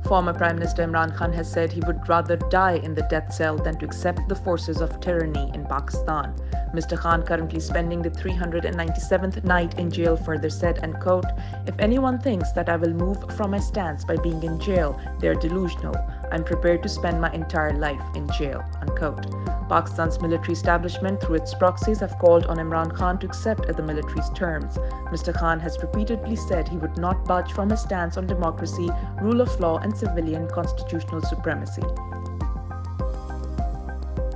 Former Prime Minister Imran Khan has said he would rather die in the death cell than to accept the forces of tyranny in Pakistan. Mr. Khan, currently spending the 397th night in jail, further said, and quote, "If anyone thinks that I will move from my stance by being in jail, they are delusional. I'm prepared to spend my entire life in jail," unquote. Pakistan's military establishment, through its proxies, have called on Imran Khan to accept the military's terms. Mr. Khan has repeatedly said he would not budge from his stance on democracy, rule of law, and civilian constitutional supremacy.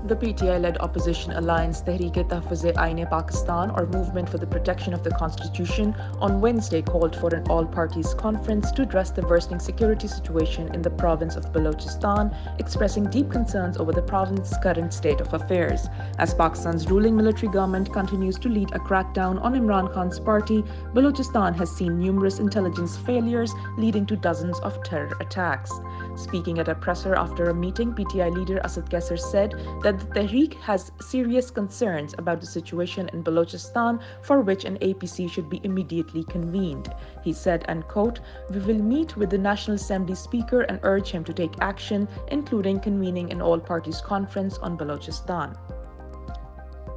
The PTI-led opposition alliance Tehreek-e-Pakistan, or Movement for the Protection of the Constitution, on Wednesday called for an all-parties conference to address the worsening security situation in the province of Balochistan, expressing deep concerns over the province's current state of affairs. As Pakistan's ruling military government continues to lead a crackdown on Imran Khan's party, Balochistan has seen numerous intelligence failures leading to dozens of terror attacks. Speaking at a presser after a meeting, PTI leader Asad Kaisar said that the Tehreek has serious concerns about the situation in Balochistan, for which an APC should be immediately convened. He said, and quote, "We will meet with the National Assembly Speaker and urge him to take action, including convening an all-parties conference on Balochistan."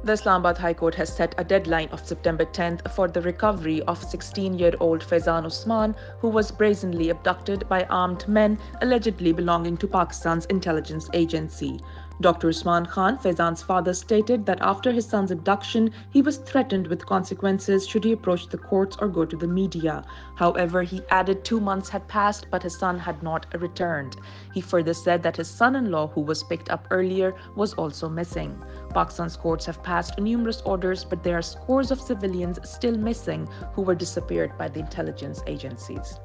The Islamabad High Court has set a deadline of September 10th for the recovery of 16-year-old Faizan Usman, who was brazenly abducted by armed men allegedly belonging to Pakistan's intelligence agency. Dr. Usman Khan, Faizan's father, stated that after his son's abduction, he was threatened with consequences should he approach the courts or go to the media. However, he added 2 months had passed, but his son had not returned. He further said that his son-in-law, who was picked up earlier, was also missing. Pakistan's courts have passed numerous orders, but there are scores of civilians still missing who were disappeared by the intelligence agencies.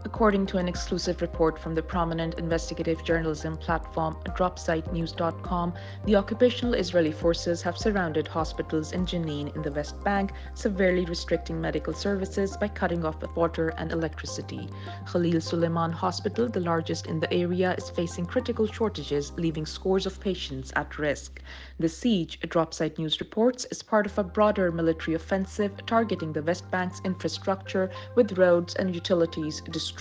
According to an exclusive report from the prominent investigative journalism platform dropsitenews.com, the occupational Israeli forces have surrounded hospitals in Jenin in the West Bank, severely restricting medical services by cutting off water and electricity. Khalil Suleiman Hospital, the largest in the area, is facing critical shortages, leaving scores of patients at risk. The siege, Dropsite News reports, is part of a broader military offensive targeting the West Bank's infrastructure, with roads and utilities destroyed.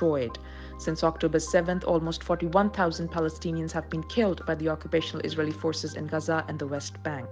Since October 7th, almost 41,000 Palestinians have been killed by the occupational Israeli forces in Gaza and the West Bank.